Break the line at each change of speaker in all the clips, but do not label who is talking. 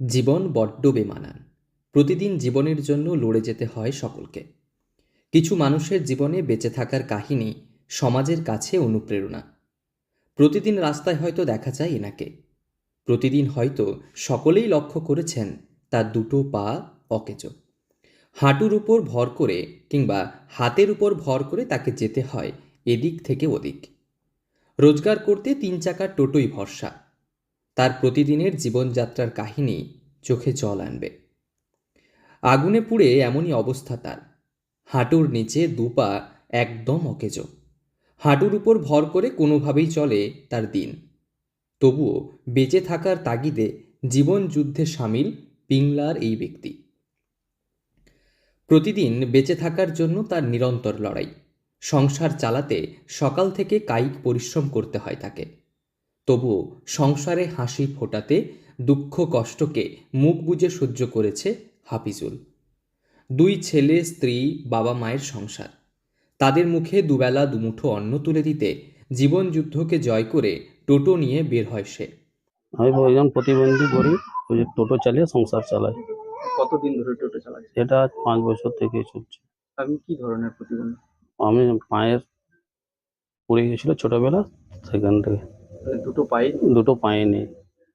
জীবন বড্ড বেমানান। প্রতিদিন জীবনের জন্য লড়ে যেতে হয় সকলকে। কিছু মানুষের জীবনে বেঁচে থাকার কাহিনী সমাজের কাছে অনুপ্রেরণা। প্রতিদিন রাস্তায় হয়তো দেখা যায় এনাকে। প্রতিদিন হয়তো সকলেই লক্ষ্য করেছেন তার দুটো পা অকেজো। হাঁটুর উপর ভর করে কিংবা হাতের উপর ভর করে তাকে যেতে হয় এদিক থেকে ওদিক। রোজগার করতে 3 চাকার টোটোই ভরসা। তার প্রতিদিনের জীবনযাত্রার কাহিনী চোখে জল আনবে। আগুনে পুড়ে এমনই অবস্থা তার। হাঁটুর নিচে দুপা একদম অকেজো। হাঁটুর উপর ভর করে কোনোভাবেই চলে তার দিন। তবুও বেঁচে থাকার তাগিদে জীবন যুদ্ধে সামিল পিংলার এই ব্যক্তি। প্রতিদিন বেঁচে থাকার জন্য তার নিরন্তর লড়াই। সংসার চালাতে সকাল থেকে কায়িক পরিশ্রম করতে হয় তাকে। তবুও সংসারে হাসি ফোটাতে দুঃখ কষ্টকে মুখ বুজে সহ্য করেছে হাফিজুল। 2 ছেলে, স্ত্রী, বাবা মায়ের সংসার। তাদের মুখে দুবেলা দুমুঠো অন্ন তুলে দিতে জীবন যুদ্ধকে জয় করে টোটো নিয়ে বের হয় সে।
আমি একজন প্রতিবন্ধী গরিব, ওই যে টোটো চালিয়ে সংসার চালাই।
কতদিন ধরে টোটো চালাচ্ছেন?
এটা আজ 5 বছর থেকে চলছে।
আপনি কি ধরনের প্রতিবন্ধী?
আমি পায়ের পড়ে গেছিল ছোটবেলা, সেখান থেকে
দুটো পায়ে
দুটো পায়ে নেই।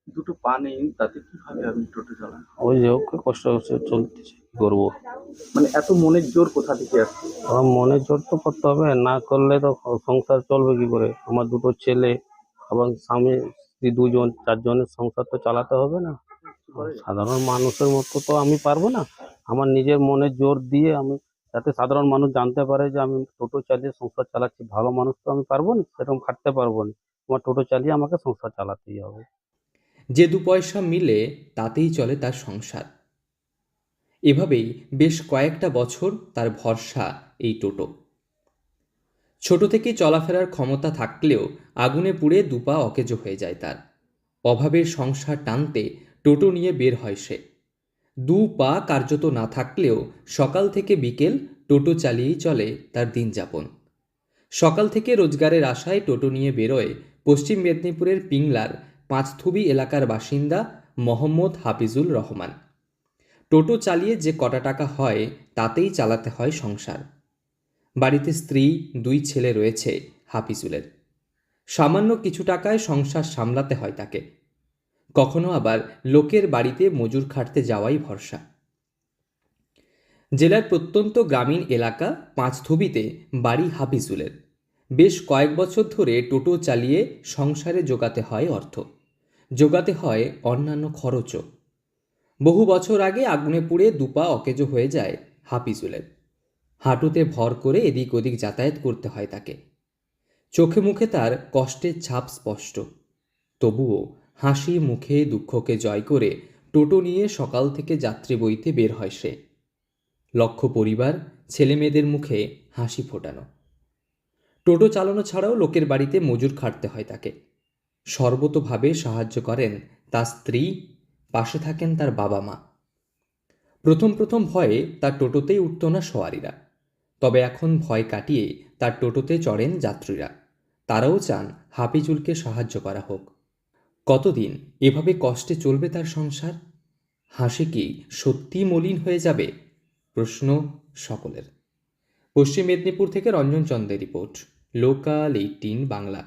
দুটো পা নেই, তাতে কিভাবে আপনি টোটো চালান?
ওই যে ওকে কষ্ট করছে, চলতেছে, কি করবো?
মানে এত মনের জোর কোথা থেকে আসছে?
আমার মনে জোর তো করতে হবে, না করলে তো সংসার চলবে কি করে? আমার দুটো ছেলে এবং স্বামী স্ত্রী, 2 জন 4 জনের সংসার তো চালাতে হবে না? সাধারণ মানুষের মতো তো আমি পারবো না। আমার নিজের মনে জোর দিয়ে আমি, যাতে সাধারণ মানুষ জানতে পারে যে আমি টোটো চালিয়ে সংসার চালাচ্ছি। ভালো মানুষ তো আমি পারবো না, সেরকম খাটতে পারবো না। আমার টোটো চালিয়ে আমাকে সংসার চালাতেই হবে।
যে 2 পয়সা মিলে তাতেই চলে তার সংসার। এভাবেই বেশ কয়েকটা বছর তার ভরসা এই টোটো। ছোট থেকেই চলাফেরার ক্ষমতা থাকলেও আগুনে পুড়ে দুপা অকেজো হয়ে যায় তার। অভাবের সংসার টানতে টোটো নিয়ে বের হয় সে। 2 পা কার্যত না থাকলেও সকাল থেকে বিকেল টোটো চালিয়েই চলে তার দিন যাপন। সকাল থেকে রোজগারের আশায় টোটো নিয়ে বেরোয় পশ্চিম মেদিনীপুরের পিংলার পাঁচথুবি এলাকার বাসিন্দা মোহাম্মদ হাফিজুল রহমান। টোটো চালিয়ে যে কটা টাকা হয় তাতেই চালাতে হয় সংসার। বাড়িতে স্ত্রী, 2 ছেলে রয়েছে হাফিজুলের। সামান্য কিছু টাকায় সংসার সামলাতে হয় তাকে। কখনো আবার লোকের বাড়িতে মজুর খাটতে যাওয়াই ভরসা। জেলার প্রত্যন্ত গ্রামীণ এলাকা পাঁচথুবিতে বাড়ি হাফিজুলের। বেশ কয়েক বছর ধরে টোটো চালিয়ে সংসারে জোগাতে হয় অর্থ। জোগাতে হয় অন্যান্য খরচও। বহু বছর আগে আগুনে পুড়ে দুপা অকেজো হয়ে যায় হাফিজুলের। হাঁটুতে ভর করে এদিক ওদিক যাতায়াত করতে হয় তাকে। চোখে মুখে তার কষ্টের ছাপ স্পষ্ট। তবুও হাসি মুখে দুঃখকে জয় করে টোটো নিয়ে সকাল থেকে যাত্রী বইতে বের হয় সে। লক্ষ্য পরিবার, ছেলেমেয়েদের মুখে হাসি ফোটানো। টোটো চালানো ছাড়াও লোকের বাড়িতে মজুর খাটতে হয় তাকে। সর্বতোভাবে সাহায্য করেন তার স্ত্রী, পাশে থাকেন তার বাবা মা। প্রথম প্রথম ভয়ে তার টোটোতেই উঠত না সওয়ারিরা। তবে এখন ভয় কাটিয়ে তার টোটোতে চড়েন যাত্রীরা। তারাও চান হাফিজুলকে সাহায্য করা হোক। কতদিন এভাবে কষ্টে চলবে তার সংসার? হাসি কি সত্যি মলিন হয়ে যাবে? প্রশ্ন সকলের। পশ্চিম মেদিনীপুর থেকে রঞ্জন চন্দ্রের রিপোর্ট, লোকাল 18 বাংলা।